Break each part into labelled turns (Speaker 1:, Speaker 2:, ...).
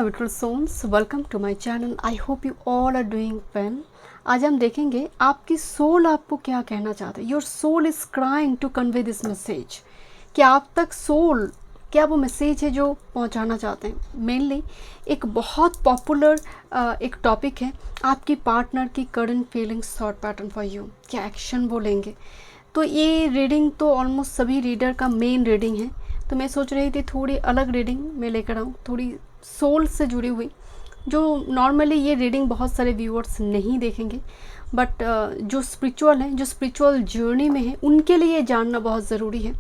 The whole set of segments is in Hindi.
Speaker 1: My little souls, welcome to my channel. I hope you all are doing well. आज हम देखेंगे आपकी सोल आपको क्या कहना चाहते हैं। Your soul is crying to convey this message कि आप तक सोल क्या वो मैसेज है जो पहुंचाना चाहते हैं। मेनली एक बहुत पॉपुलर एक टॉपिक है आपकी पार्टनर की current feelings, thought pattern for you, क्या एक्शन बोलेंगे। तो ये रीडिंग तो ऑलमोस्ट सभी रीडर का मेन रीडिंग है, तो मैं सोच रही थी थोड़ी अलग रीडिंग मैं लेकर आऊँ, थोड़ी सोल से जुड़ी हुई, जो नॉर्मली ये रीडिंग बहुत सारे व्यूअर्स नहीं देखेंगे, बट जो स्पिरिचुअल हैं, जो स्पिरिचुअल जर्नी में है, उनके लिए ये जानना बहुत ज़रूरी है।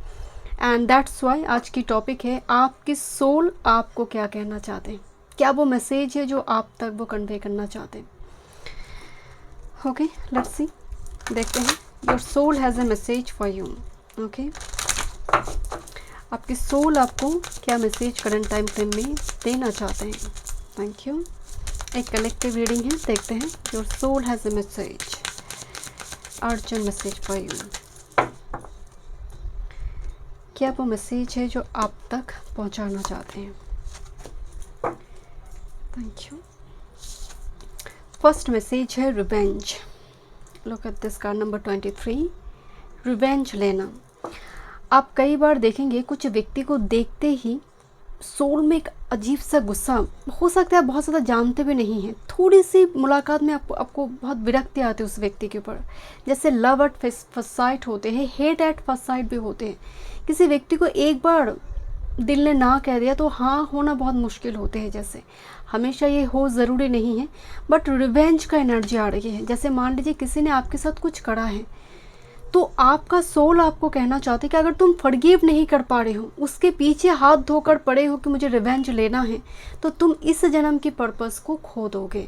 Speaker 1: एंड दैट्स वाई आज की टॉपिक है आपकी सोल आपको क्या कहना चाहते हैं, क्या वो मैसेज है जो आप तक वो कन्वे करना चाहते हैं। ओके, लेट्स सी, देखते हैं। Your soul has a message for you. Okay, आपकी सोल आपको क्या मैसेज करंट टाइम फ्रेम में देना चाहते हैं। Thank you. एक कलेक्टिव रीडिंग है, देखते हैं। Your soul has a message, urgent message for you. क्या वो मैसेज है जो आप तक पहुंचाना चाहते हैं। Thank you. फर्स्ट मैसेज है revenge. Look at this card number 23, revenge लेना। आप कई बार देखेंगे कुछ व्यक्ति को देखते ही सोल में एक अजीब सा गुस्सा, हो सकता है बहुत ज़्यादा जानते भी नहीं हैं, थोड़ी सी मुलाकात में आपको बहुत विरक्ति आती है उस व्यक्ति के ऊपर। जैसे लव एट फर्स्ट साइट होते हैं, हेट एट फर्स्ट साइट भी होते हैं। किसी व्यक्ति को एक बार दिल ने ना कह दिया तो हाँ होना बहुत मुश्किल होते हैं। जैसे हमेशा ये हो ज़रूरी नहीं है, बट रिवेंज का एनर्जी आ रही है। जैसे मान लीजिए किसी ने आपके साथ कुछ करा है, तो आपका सोल आपको कहना चाहते हैं कि अगर तुम फॉरगिव नहीं कर पा रहे हो, उसके पीछे हाथ धोकर पड़े हो कि मुझे रिवेंज लेना है, तो तुम इस जन्म की पर्पस को खो दोगे।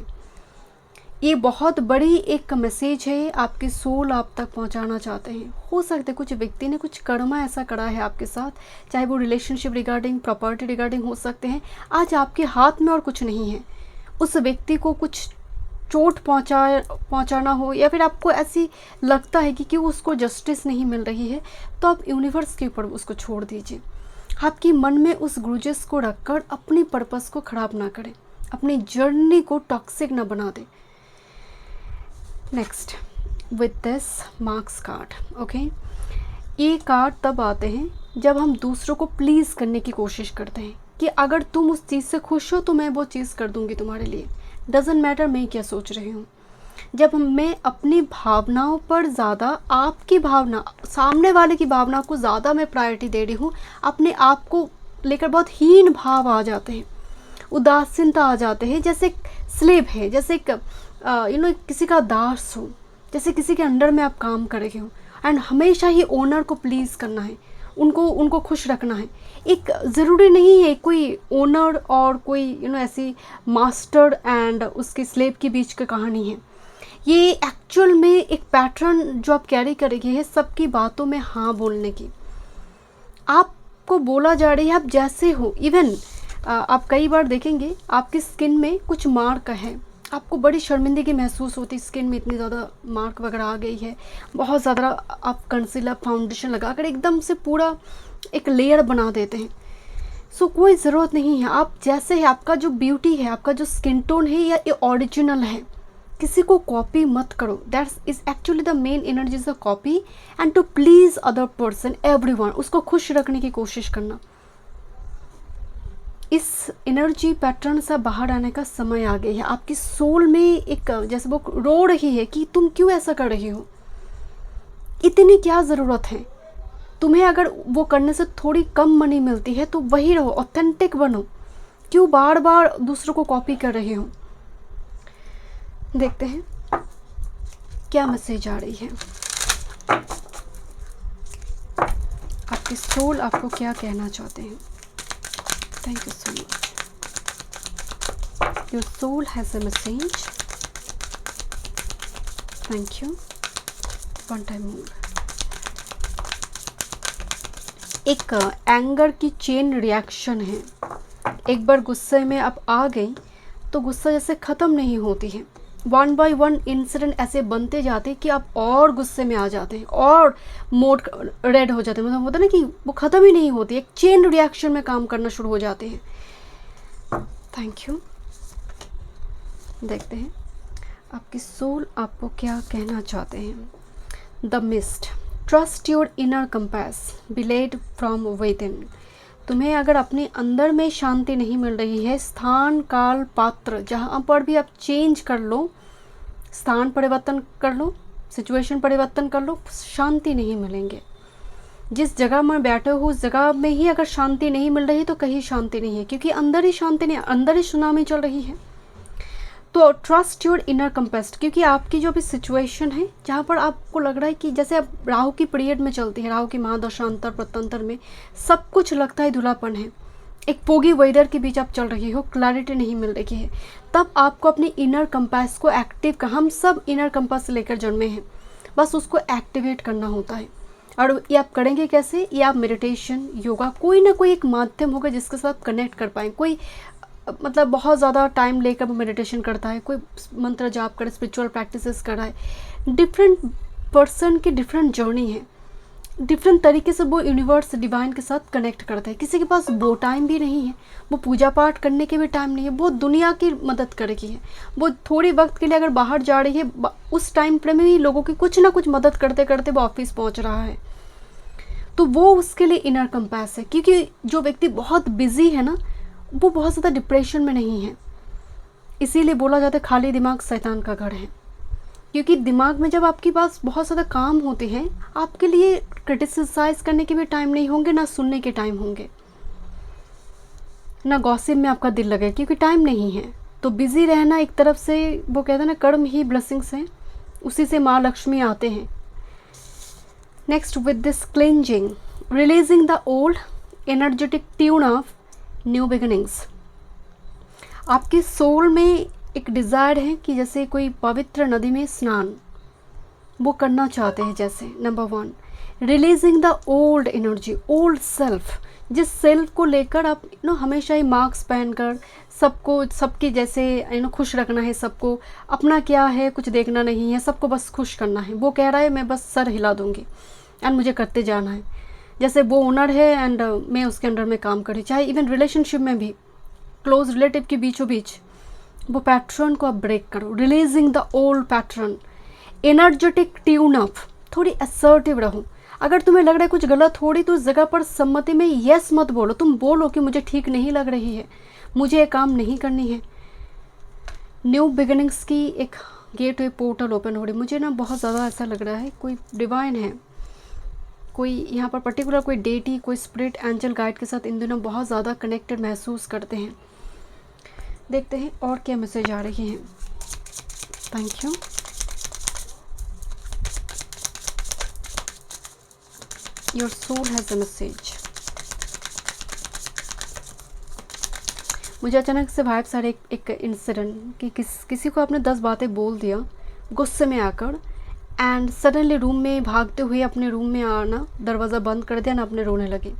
Speaker 1: ये बहुत बड़ी एक मैसेज है आपकी सोल आप तक पहुंचाना चाहते हैं। हो सकता है कुछ व्यक्ति ने कुछ कर्मा ऐसा करा है आपके साथ, चाहे वो रिलेशनशिप रिगार्डिंग, प्रॉपर्टी रिगार्डिंग हो सकते हैं। आज आपके हाथ में और कुछ नहीं है, उस व्यक्ति को कुछ चोट पहुंचाना हो, या फिर आपको ऐसी लगता है कि क्यों उसको जस्टिस नहीं मिल रही है, तो आप यूनिवर्स के ऊपर उसको छोड़ दीजिए। आपकी मन में उस ग्रुजेस को रखकर अपनी पर्पस को ख़राब ना करें, अपनी जर्नी को टॉक्सिक ना बना दें। Next, with this marks card. Okay, ये कार्ड तब आते हैं जब हम दूसरों को प्लीज़ करने की कोशिश करते हैं कि अगर तुम उस चीज़ से खुश हो तो मैं वो चीज़ कर दूंगी तुम्हारे लिए, डजेंट मैटर मैं क्या सोच रही हूँ। जब मैं अपनी भावनाओं पर ज़्यादा, आपकी भावना, सामने वाले की भावना को ज़्यादा मैं प्रायोरिटी दे रही हूँ, अपने आप को लेकर बहुत हीन भाव आ जाते हैं, उदासीनता आ जाते हैं। जैसे स्लेव है, जैसे एक किसी का दास हो, जैसे किसी के अंडर में आप काम कर रहे हो एंड हमेशा ही ओनर को प्लीज़ करना है, उनको खुश रखना है। एक ज़रूरी नहीं है कोई ओनर और कोई ऐसी मास्टर एंड उसके स्लेव के बीच की कहानी है। ये एक्चुअल में एक पैटर्न जो आप कैरी कर रही है सबकी बातों में हाँ बोलने की। आपको बोला जा रही है आप जैसे हो। इवन आप कई बार देखेंगे आपकी स्किन में कुछ मार्क है, आपको बड़ी शर्मिंदगी महसूस होती है, स्किन में इतनी ज़्यादा मार्क वगैरह आ गई है, बहुत ज़्यादा आप कंसीलर फाउंडेशन लगाकर एकदम से पूरा एक लेयर बना देते हैं। सो कोई ज़रूरत नहीं है, आप जैसे है, आपका जो ब्यूटी है, आपका जो स्किन टोन है, या ये ओरिजिनल है। किसी को कॉपी मत करो। That's is actually the main energy is a copy and to please other person, everyone, उसको खुश रखने की कोशिश करना। इस एनर्जी पैटर्न से बाहर आने का समय आ गया है। आपकी सोल में एक, जैसे वो रो रही है कि तुम क्यों ऐसा कर रही हो, इतनी क्या ज़रूरत है तुम्हें। अगर वो करने से थोड़ी कम मनी मिलती है तो वही रहो, ऑथेंटिक बनो, क्यों बार बार दूसरों को कॉपी कर रहे हो। देखते हैं क्या मैसेज आ रही है। आपकी सोल आपको क्या कहना चाहते हैं। Thank you so much. Your soul has a message. Thank you. One time more. एक एंगर की चेन रिएक्शन है। एक बार गुस्से में आप आ गई तो गुस्सा जैसे ख़त्म नहीं होती है। वन बाय वन इंसिडेंट ऐसे बनते जाते हैं कि आप और गुस्से में आ जाते हैं और मोड रेड हो जाते हैं। मतलब होता है ना कि वो ख़त्म ही नहीं होती, एक चेन रिएक्शन में काम करना शुरू हो जाते हैं। Thank you. देखते हैं आपकी सोल आपको क्या कहना चाहते हैं। The mist, trust your inner compass, be led from within. तुम्हें अगर अपने अंदर में शांति नहीं मिल रही है, स्थान काल पात्र जहाँ पर भी आप चेंज कर लो, स्थान परिवर्तन कर लो, सिचुएशन परिवर्तन कर लो, शांति नहीं मिलेंगे। जिस जगह में बैठे हो उस जगह में ही अगर शांति नहीं मिल रही तो कहीं शांति नहीं है, क्योंकि अंदर ही शांति नहीं, अंदर ही सुनामी चल रही है। तो ट्रस्ट योर इनर कंपेस्ट, क्योंकि आपकी जो भी सिचुएशन है जहाँ पर आपको लग रहा है कि जैसे अब राहु की पीरियड में चलती है, राहु की महादशांतर प्रत्यंतर में सब कुछ लगता है धुलापन है, एक पोगी वेदर के बीच आप चल रही हो, क्लैरिटी नहीं मिल रही है, तब आपको अपने इनर कंपास को एक्टिव का, हम सब इनर कंपास लेकर जन्मे हैं, बस उसको एक्टिवेट करना होता है। और ये आप करेंगे कैसे? ये आप मेडिटेशन, योगा, कोई ना कोई एक माध्यम होगा जिसके साथ कनेक्ट कर पाएँ। कोई मतलब बहुत ज़्यादा टाइम लेकर वो मेडिटेशन करता है, कोई मंत्र जाप करे, स्पिरिचुअल प्रैक्टिसेस कर रहा है। डिफरेंट पर्सन की डिफरेंट जर्नी है, डिफरेंट तरीके से वो यूनिवर्स डिवाइन के साथ कनेक्ट करता है। किसी के पास वो टाइम भी नहीं है, वो पूजा पाठ करने के भी टाइम नहीं है, वो दुनिया की मदद करेगी है, वो थोड़ी वक्त के लिए अगर बाहर जा रही है, उस टाइम फ्रेम में ही लोगों की कुछ ना कुछ मदद करते करते वो ऑफिस पहुंच रहा है। तो वो उसके लिए इनर कंपास है, क्योंकि जो व्यक्ति बहुत बिजी है ना, वो बहुत ज़्यादा डिप्रेशन में नहीं है। इसीलिए बोला जाता है खाली दिमाग शैतान का घर है, क्योंकि दिमाग में जब आपके पास बहुत ज़्यादा काम होते हैं, आपके लिए क्रिटिसाइज करने के भी टाइम नहीं होंगे, ना सुनने के टाइम होंगे, ना गॉसिप में आपका दिल लगे, क्योंकि टाइम नहीं है। तो बिज़ी रहना एक तरफ से, वो कहते हैं ना, कर्म ही ब्लेसिंग्स हैं, उसी से माँ लक्ष्मी आते हैं। Next, with this cleansing, releasing the old energetic tune of new beginnings. आपके सोल में एक डिज़ायर है कि जैसे कोई पवित्र नदी में स्नान वो करना चाहते हैं। जैसे number 1, releasing the old energy, old self, जिस सेल्फ को लेकर आप हमेशा ही मास्क पहनकर सबको, सबकी जैसे खुश रखना है, सबको अपना क्या है कुछ देखना नहीं है, सबको बस खुश करना है। वो कह रहा है मैं बस सर हिला दूंगी एंड मुझे करते जाना है, जैसे वो ओनर है एंड मैं उसके अंडर में काम करी। चाहे इवन रिलेशनशिप में भी, क्लोज रिलेटिव के बीचों बीच, वो पैटर्न को आप ब्रेक करो। Releasing the old pattern, energetic tune up, थोड़ी असर्टिव रहो। अगर तुम्हें लग रहा है कुछ गलत हो रही तो उस जगह पर सम्मति में यस मत बोलो, तुम बोलो कि मुझे ठीक नहीं लग रही है, मुझे ये काम नहीं करनी है। न्यू बिगिनिंग्स की एक गेट वे पोर्टल ओपन हो रही। मुझे ना बहुत ज़्यादा ऐसा लग रहा है कोई डिवाइन है, कोई यहाँ पर पर्टिकुलर कोई डेटी, कोई स्पिरिट, एंजल गाइड के साथ इन दिनों बहुत ज़्यादा कनेक्टेड महसूस करते हैं। देखते हैं और क्या मैसेज आ रही हैं। Thank you. Your soul has a message. मुझे अचानक से वाइब्स आ रहे एक इंसिडेंट कि किसी को आपने 10 बातें बोल दिया गुस्से में आकर, एंड सडनली रूम में भागते हुए अपने रूम में आना, दरवाज़ा बंद कर दिया ना, अपने रोने लगे।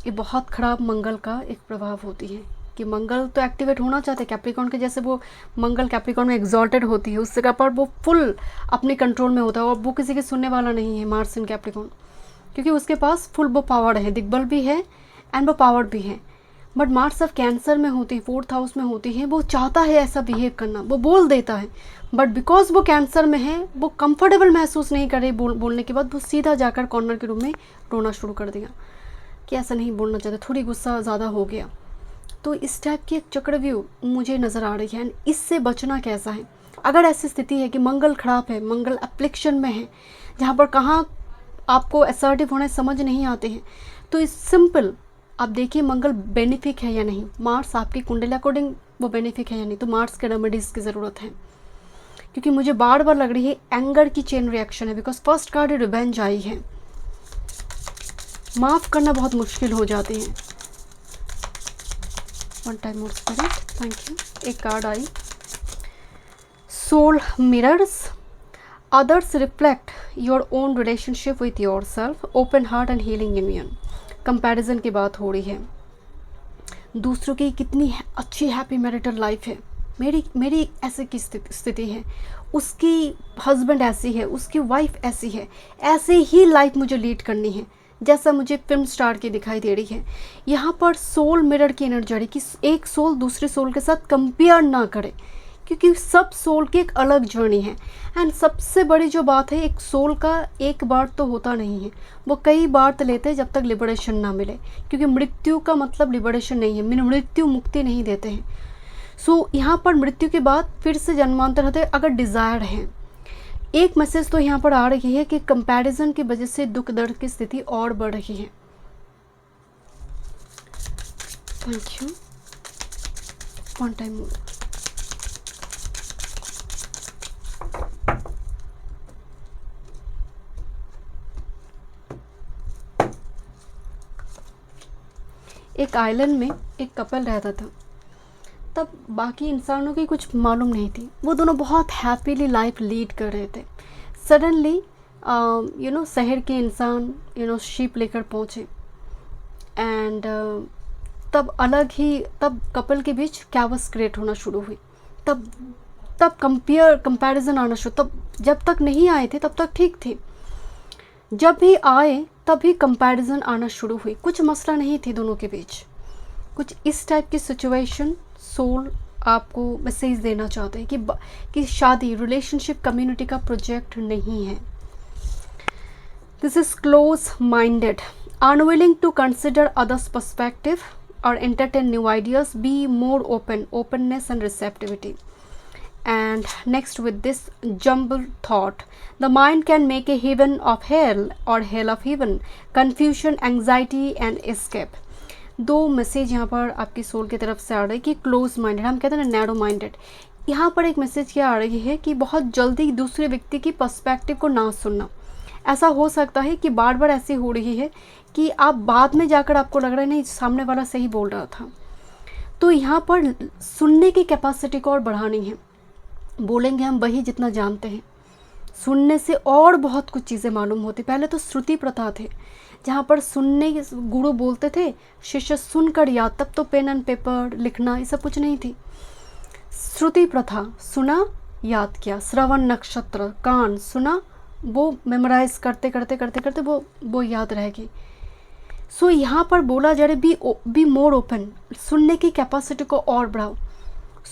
Speaker 1: ये बहुत ख़राब मंगल का एक प्रभाव होती है कि मंगल तो एक्टिवेट होना चाहते हैं कैप्रिकॉर्न के, जैसे वो मंगल कैप्रिकॉर्न में एग्जॉल्टेड होती है, उस जगह पर वो फुल अपने कंट्रोल में होता है और वो किसी के सुनने वाला नहीं है मार्स इन कैप्रिकॉर्न, क्योंकि उसके पास फुल वो पावर है, दिग्बल भी है एंड वो पावर भी है। बट मार्स ऑफ कैंसर में होती है, 4th हाउस में होती है, वो चाहता है ऐसा बिहेव करना, वो बोल देता है, बट बिकॉज वो कैंसर में है, वो कंफर्टेबल महसूस नहीं कर रही बोलने के बाद, वो सीधा जाकर कॉर्नर के रूम में रोना शुरू कर दिया कि ऐसा नहीं बोलना चाहता, थोड़ी गुस्सा ज़्यादा हो गया। तो इस टाइप की एक चक्रव्यूह मुझे नज़र आ रही है। एंड इससे बचना कैसा है? अगर ऐसी स्थिति है कि मंगल खराब है, मंगल अप्लिक्शन में है, जहाँ पर कहाँ आपको असर्टिव होने समझ नहीं आते हैं, तो इस सिंपल आप देखिए मंगल बेनिफिक है या नहीं, मार्स आपकी कुंडली अकॉर्डिंग वो बेनिफिक है या नहीं, तो मार्स के रेमेडीज़ की ज़रूरत है। क्योंकि मुझे बार बार लग रही है एंगर की चेन रिएक्शन है, बिकॉज फर्स्ट कार्ड रिवेंज आई है, माफ़ करना बहुत मुश्किल हो जाती है। One time more spirit, thank you. एक कार्ड आई, soul mirrors, others reflect your own relationship with yourself, open heart and healing union. Comparison की बात हो रही है, दूसरों की कितनी अच्छी हैप्पी मैरिटल लाइफ है, मेरी ऐसे की स्थिति है, उसकी हस्बैंड ऐसी है, उसकी वाइफ ऐसी है, ऐसे ही लाइफ मुझे लीड करनी है। जैसा मुझे फिल्म स्टार की दिखाई दे रही है। यहाँ पर सोल मिरर की एनर्जी आ रही कि एक सोल दूसरे सोल के साथ कंपेयर ना करे, क्योंकि सब सोल की एक अलग जर्नी है। एंड सबसे बड़ी जो बात है, एक सोल का एक बार तो होता नहीं है, वो कई बार तो लेते हैं जब तक लिबरेशन ना मिले, क्योंकि मृत्यु का मतलब लिबरेशन नहीं है, मृत्यु मुक्ति नहीं देते हैं। सो यहाँ पर मृत्यु के बाद फिर से जन्मांतर होते हैं अगर डिज़ायर है। एक मैसेज तो यहाँ पर आ रही है कि कंपैरिजन की वजह से दुख दर्द की स्थिति और बढ़ रही है। Thank you. वन टाइम मोर। एक आइलैंड में एक कपल रहता था। तब बाकी इंसानों की कुछ मालूम नहीं थी, वो दोनों बहुत हैप्पीली लाइफ लीड कर रहे थे। सडनली शहर के इंसान शीप लेकर पहुँचे एंड तब कपल के बीच कैवस क्रिएट होना शुरू हुई। तब कंपैरिजन आना शुरू, तब जब तक नहीं आए थे तब तक ठीक थे, जब भी आए तभी कंपैरिजन आना शुरू हुई। कुछ मसला नहीं थी दोनों के बीच। कुछ इस टाइप की सिचुएशन सोल आपको मैसेज देना चाहते हैं कि शादी रिलेशनशिप कम्युनिटी का प्रोजेक्ट नहीं है। This is close minded, unwilling to consider others perspective और entertain new ideas, be more openness and receptivity. And next with this jumbled thought, the mind can make a heaven of hell or hell of heaven, confusion, anxiety and escape. दो मैसेज यहाँ पर आपकी सोल की तरफ से आ रहा है कि क्लोज माइंडेड, हम कहते हैं ना नैरो माइंडेड। यहाँ पर एक मैसेज क्या आ रही है कि बहुत जल्दी दूसरे व्यक्ति की पर्सपेक्टिव को ना सुनना। ऐसा हो सकता है कि बार बार ऐसी हो रही है कि आप बाद में जाकर आपको लग रहा है नहीं सामने वाला सही बोल रहा था। तो यहाँ पर सुनने की कैपेसिटी को और बढ़ानी है। बोलेंगे हम वही जितना जानते हैं, सुनने से और बहुत कुछ चीज़ें मालूम होती। पहले तो श्रुति प्रथा थे जहाँ पर सुनने गुरु बोलते थे, शिष्य सुनकर याद, तब तो पेन एंड पेपर लिखना ये सब कुछ नहीं थी। श्रुति प्रथा, सुना याद किया, श्रवण नक्षत्र, कान सुना, वो मेमोराइज करते करते करते करते वो याद रहेगी। सो यहाँ पर बोला जा रहा बी मोर ओपन, सुनने की कैपेसिटी को और बढ़ाओ।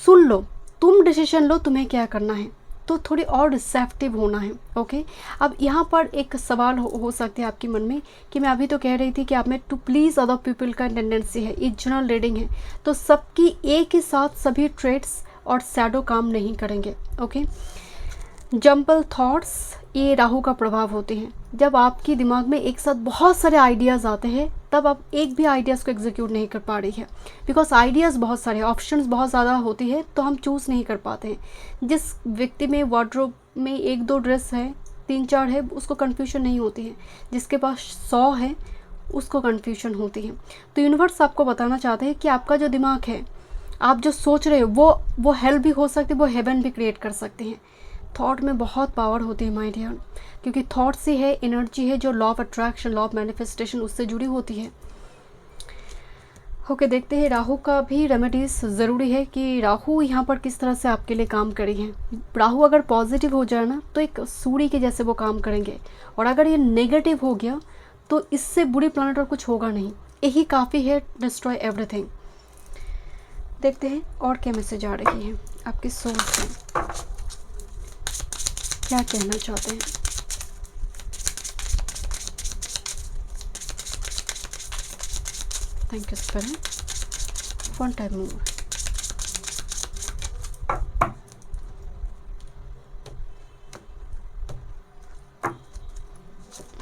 Speaker 1: सुन लो, तुम डिसीजन लो तुम्हें क्या करना है, तो थोड़ी और रिसेप्टिव होना है। ओके, अब यहाँ पर एक सवाल हो सकते हैं आपके मन में कि मैं अभी तो कह रही थी कि आप में टू प्लीज़ अदर पीपल का टेंडेंसी है, ये जनरल रीडिंग है, तो सबकी एक ही साथ सभी ट्रेड्स और शैडो काम नहीं करेंगे। ओके, जंपल थॉट्स ये राहु का प्रभाव होते हैं। जब आपके दिमाग में एक साथ बहुत सारे आइडियाज़ आते हैं तब आप एक भी आइडियाज़ को एग्जीक्यूट नहीं कर पा रही है, बिकॉज आइडियाज़ बहुत सारे, ऑप्शंस बहुत ज़्यादा होती है, तो हम चूज़ नहीं कर पाते हैं। जिस व्यक्ति में वार्डरोब में 1-2 ड्रेस है, 3-4 है, उसको कन्फ्यूजन नहीं होती है। जिसके पास 100 है उसको कन्फ्यूजन होती है। तो यूनिवर्स आपको बताना चाहते हैं कि आपका जो दिमाग है, आप जो सोच रहे हो वो हेल भी हो सकती है, वो हेवन भी क्रिएट कर सकते हैं। थॉट में बहुत पावर होती है माय डियर, क्योंकि थॉट से है एनर्जी है जो law of attraction, law of manifestation उससे जुड़ी होती है। ओके, देखते हैं राहु का भी रेमेडीज ज़रूरी है कि राहु यहाँ पर किस तरह से आपके लिए काम करी है। राहु अगर पॉजिटिव हो जाए ना तो एक सूर्य के जैसे वो काम करेंगे, और अगर ये नेगेटिव हो गया तो इससे बुरी प्लानट और कुछ होगा नहीं, यही काफ़ी है डिस्ट्रॉय एवरीथिंग। देखते हैं और क्या मैसेज आ रही है आपकी सोल से, क्या कहना चाहते हैं। Thank you spirit, one time more.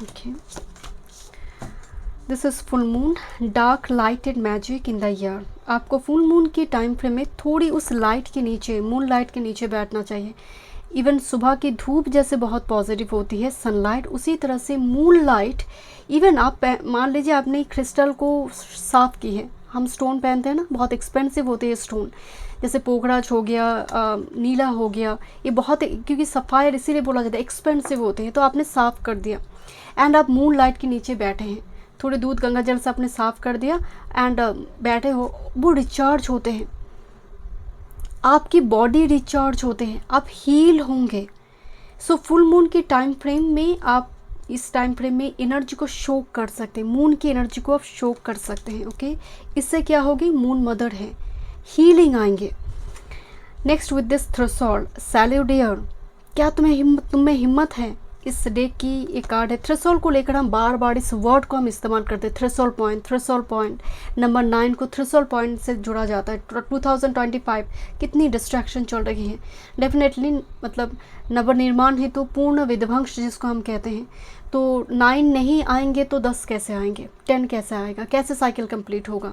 Speaker 1: Okay, this is full moon, dark lighted magic in the year. आपको फुल मून की टाइम फ्रेम में थोड़ी उस लाइट के नीचे, मून लाइट के नीचे बैठना चाहिए। इवन सुबह की धूप जैसे बहुत पॉजिटिव होती है सनलाइट, उसी तरह से मून लाइट। इवन आप मान लीजिए आपने क्रिस्टल को साफ़ की है, हम स्टोन पहनते हैं ना, बहुत एक्सपेंसिव होते हैं स्टोन, जैसे पोखराज हो गया, नीला हो गया, ये बहुत, क्योंकि सफ़ायर इसीलिए बोला जाता है एक्सपेंसिव होते हैं। तो आपने साफ़ कर दिया एंड आप मून लाइट के नीचे बैठे हैं, थोड़े दूध गंगा जल से आपने साफ़ कर दिया एंड बैठे हो, वो रिचार्ज होते हैं, आपकी बॉडी रिचार्ज होते हैं, आप हील होंगे। सो फुल मून की टाइम फ्रेम में आप इस टाइम फ्रेम में एनर्जी को शो कर सकते हैं, मून की एनर्जी को आप शो कर सकते हैं। ओके, इससे क्या होगी, मून मदर है, हीलिंग आएंगे। नेक्स्ट विद दिस थ्रेशोल्ड सैल्यूडियर, क्या तुम में हिम्मत है। इस डे की एक कार्ड है। थ्रेशोल्ड को लेकर हम बार बार इस वर्ड को हम इस्तेमाल करते हैं, थ्रेशोल्ड पॉइंट। नंबर 9 को थ्रेशोल्ड पॉइंट से जुड़ा जाता है। 2025 कितनी डिस्ट्रैक्शन चल रही है, डेफिनेटली मतलब नवनिर्माण है तो पूर्ण विध्वंस जिसको हम कहते हैं। तो 9 नहीं आएंगे तो 10 कैसे आएंगे, 10 कैसे आएगा, कैसे साइकिल कंप्लीट होगा।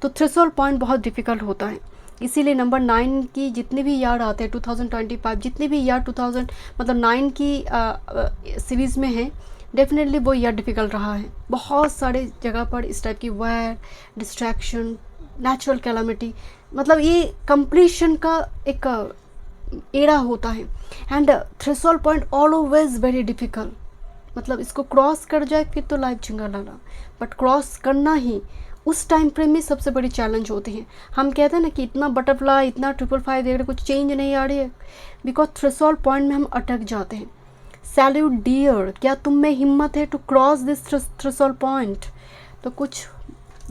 Speaker 1: तो थ्रेशोल्ड पॉइंट बहुत डिफ़िकल्ट होता है, इसीलिए नंबर 9 की जितने भी यार्ड आते हैं 2025, जितने भी यार्ड 2000 मतलब 9 की सीरीज़ में है, डेफिनेटली वो यार डिफ़िकल्ट रहा है। बहुत सारे जगह पर इस टाइप की वायर, डिस्ट्रैक्शन, नेचुरल कैलामिटी, मतलब ये कंप्लीशन का एक एरा होता है। And threshold point always very difficult, मतलब इसको क्रॉस कर जाए फिर तो लाइफ झिंगा लाला, बट क्रॉस करना ही उस टाइम फ्रेम में सबसे बड़ी चैलेंज होती है। हम कहते हैं ना कि इतना बटरफ्लाई, इतना 555 देख रहे, कुछ चेंज नहीं आ रही है, बिकॉज थ्रेशोल्ड पॉइंट में हम अटक जाते हैं। सैल्यूट डियर, क्या तुम में हिम्मत है to cross this threshold point. तो कुछ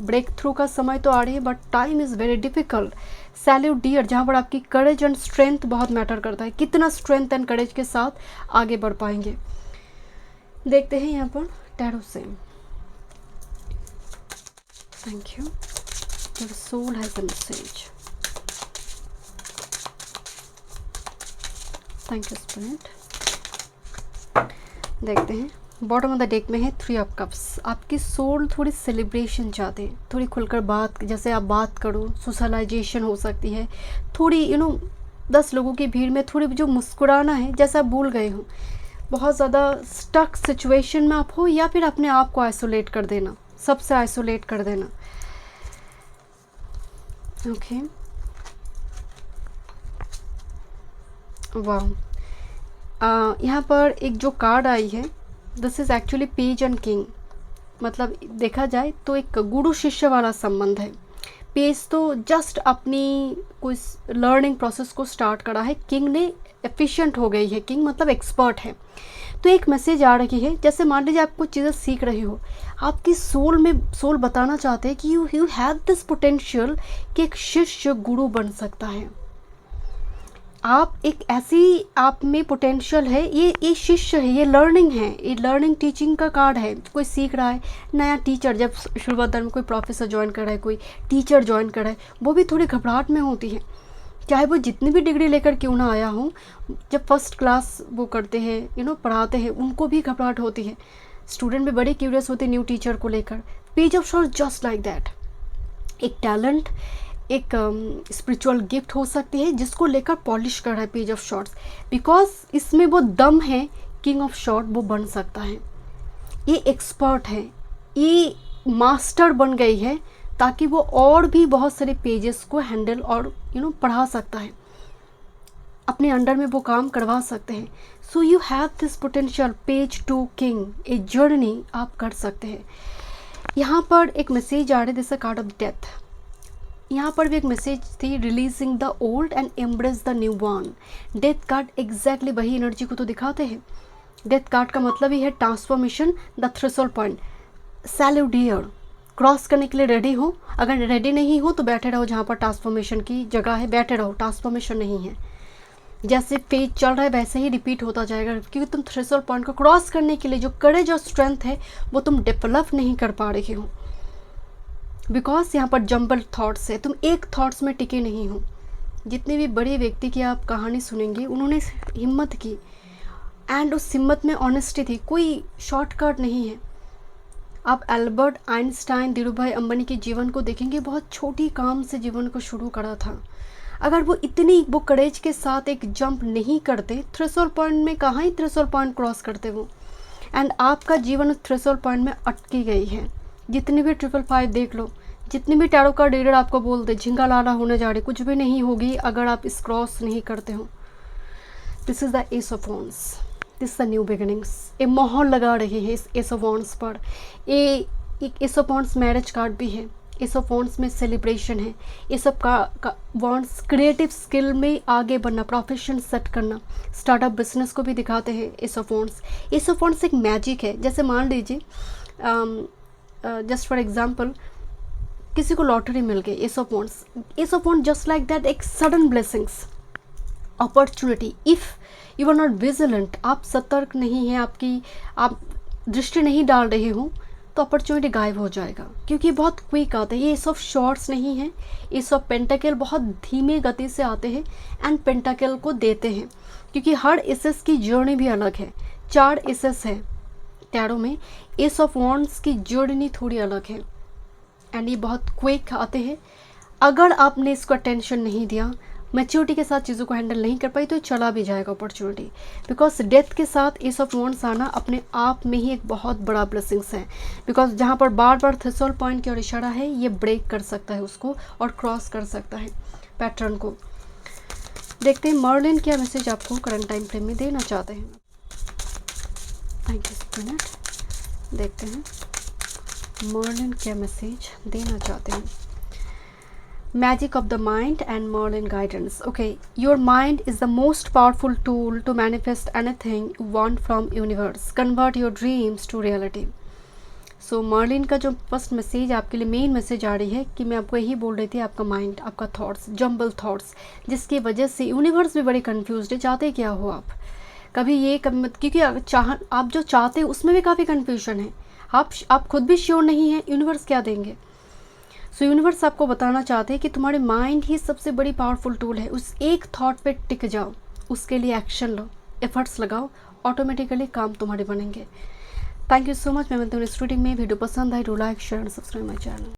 Speaker 1: ब्रेक थ्रू का समय तो आ रही है, but time is very difficult. Salute dear, जहाँ पर आपकी करेज एंड स्ट्रेंथ बहुत मैटर करता है, कितना स्ट्रेंथ एंड करेज के साथ आगे बढ़ पाएंगे। देखते हैं यहाँ पर टैरो से। Thank you. Your soul has a message. Thank you, Spirit. देखते हैं बॉटम ऑफ द डेक में है 3 ऑफ कप्स। आपकी सोल थोड़ी सेलिब्रेशन चाहते हैं, थोड़ी खुलकर बात, जैसे आप बात करो, सोशलाइजेशन हो सकती है थोड़ी, 10 लोगों की भीड़ में थोड़ी जो मुस्कुराना है, जैसा आप भूल गए हो, बहुत ज़्यादा स्टक सिचुएशन में आप हो, या फिर अपने आप को आइसोलेट कर देना, सबसे आइसोलेट कर देना। ओके, वाह, यहाँ पर एक जो कार्ड आई है, this is actually page and king, मतलब देखा जाए तो एक गुरु शिष्य वाला संबंध है। पेज तो जस्ट अपनी कोई लर्निंग प्रोसेस को स्टार्ट करा है, किंग ने एफिशिएंट हो गई है, किंग मतलब एक्सपर्ट है। तो एक मैसेज आ रही है, जैसे मान लीजिए आप कुछ चीज़ें सीख रहे हो, आपकी सोल बताना चाहते हैं कि यू हैव दिस पोटेंशियल कि एक शिष्य गुरु बन सकता है। आप एक ऐसी आप में पोटेंशियल है, ये शिष्य है, ये लर्निंग है, ये लर्निंग टीचिंग का कार्ड है। कोई सीख रहा है, नया टीचर, जब शुरुआत में कोई प्रोफेसर ज्वाइन कर रहा है, कोई टीचर ज्वाइन कर रहा है, वो भी थोड़ी घबराहट में होती है, चाहे वो जितनी भी डिग्री लेकर क्यों ना आया हो। जब फर्स्ट क्लास वो करते हैं, पढ़ाते हैं, उनको भी घबराहट होती है। स्टूडेंट भी बड़े क्यूरियस होते हैं न्यू टीचर को लेकर। Page of shorts just like that, एक टैलेंट, एक स्पिरिचुअल गिफ्ट हो सकती है जिसको लेकर पॉलिश कर रहा है पेज ऑफ शॉर्ट्स, बिकॉज इसमें वो दम है, किंग ऑफ शॉर्ट वो बन सकता है। ये एक्सपर्ट है, ये मास्टर बन गई है, ताकि वो और भी बहुत सारे पेजेस को हैंडल और पढ़ा सकता है, अपने अंडर में वो काम करवा सकते हैं। So you have this potential, page to king, a journey आप कर सकते हैं। यहाँ पर एक मैसेज आ रहा है, this a card of death. यहाँ पर भी एक मैसेज थी, releasing the old and embrace the new one. Death card exactly वही एनर्जी को तो दिखाते हैं। डेथ कार्ड का मतलब ही है transformation, the threshold point. Salute dear, cross करने के लिए रेडी हो, अगर रेडी नहीं हो तो बैठे रहो जहाँ पर ट्रांसफॉर्मेशन की जगह है, बैठे रहो, ट्रांसफॉर्मेशन नहीं है। जैसे फेज चल रहा है वैसे ही रिपीट होता जाएगा, क्योंकि तुम थ्रेशोल्ड पॉइंट को क्रॉस करने के लिए जो करेज और स्ट्रेंथ है वो तुम डेवलप नहीं कर पा रहे हो, बिकॉज यहाँ पर जम्बल थॉट्स है, तुम एक थॉट्स में टिके नहीं हो। जितने भी बड़े व्यक्ति की आप कहानी सुनेंगे, उन्होंने हिम्मत की, एंड उस हिम्मत में ऑनेस्टी थी, कोई शॉर्टकट नहीं है। आप एल्बर्ट आइंस्टाइन, धीरूभाई अंबानी के जीवन को देखेंगे, बहुत छोटी काम से जीवन को शुरू करा था। अगर वो करेज के साथ एक जंप नहीं करते, थ्रेशोल्ड पॉइंट में कहाँ ही थ्रेशोल्ड पॉइंट क्रॉस करते वो, एंड आपका जीवन उस थ्रेशोल्ड पॉइंट में अटकी गई है। जितनी भी 555 देख लो, जितनी भी टैरो का रीडर आपको बोल दे झिंगा लाला होने जा रही, कुछ भी नहीं होगी अगर आप इस क्रॉस नहीं करते हो। This is the S of wands, this the new beginnings. ये माहौल लगा रही है इस एस ऑफ वॉन्ड्स पर। एक S of wands marriage card भी है, एस ऑफ वॉन्ड्स में सेलिब्रेशन है। एस ऑफ का वॉन्ड्स क्रिएटिव स्किल में आगे बढ़ना, प्रोफेशन सेट करना, स्टार्टअप बिजनेस को भी दिखाते हैं S of wands. Ace of wands एक मैजिक है। जैसे मान लीजिए जस्ट फॉर एग्जांपल किसी को लॉटरी मिल गई, ace of wands, ace of wand just like that, एक sudden blessings, opportunity. If you are not vigilant, आप सतर्क नहीं हैं, आप दृष्टि नहीं डाल रहे हो, तो अपॉर्चुनिटी गायब हो जाएगा, क्योंकि बहुत क्विक आते हैं। ये एस ऑफ शॉर्ट्स नहीं है, एस ऑफ पेंटाकल बहुत धीमे गति से आते हैं एंड पेंटाकल को देते हैं, क्योंकि हर एसेस की जर्नी भी अलग है। 4 एसेस है टैरो में, एस ऑफ वॉन्ड्स की जर्नी थोड़ी अलग है एंड ये बहुत क्विक आते हैं। अगर आपने इसको अटेंशन नहीं दिया, मैच्योरिटी के साथ चीज़ों को हैंडल नहीं कर पाई, तो चला भी जाएगा अपॉर्चुनिटी। बिकॉज डेथ के साथ एस ऑफ वॉन्ड्स आना अपने आप में ही एक बहुत बड़ा ब्लेसिंग्स है। बिकॉज जहाँ पर बार बार थ्रेशोल्ड पॉइंट की ओर इशारा है, ये ब्रेक कर सकता है उसको और क्रॉस कर सकता है पैटर्न को। देखते हैं मर्लिन क्या मैसेज आपको करंट टाइम फ्रेम में देना चाहते हैं। थैंक यू मिनट, देखते हैं मर्लिन क्या मैसेज देना चाहते हैं। Magic of the mind and Merlin guidance. Okay, your mind is the most powerful tool to manifest anything you want from universe. Convert your dreams to reality. So Merlin का जो फर्स्ट मैसेज आपके लिए मेन मैसेज आ रही है कि मैं आपको यही बोल रही थी, आपका माइंड, आपका थॉट्स, जम्बल थॉट्स, जिसकी वजह से यूनिवर्स भी बड़े कंफ्यूज्ड है। चाहते क्या हो आप, कभी ये क्योंकि आप जो चाहते हैं उसमें भी काफ़ी कन्फ्यूजन है। आप खुद भी श्योर नहीं है यूनिवर्स क्या देंगे। सो यूनिवर्स आपको बताना चाहते हैं कि तुम्हारे माइंड ही सबसे बड़ी पावरफुल टूल है। उस एक थॉट पे टिक जाओ, उसके लिए एक्शन लो, एफर्ट्स लगाओ, ऑटोमेटिकली काम तुम्हारे बनेंगे। Thank you so much. मैं मिलती हूँ इस रीडिंग में। वीडियो पसंद आई, do like, share and subscribe my channel.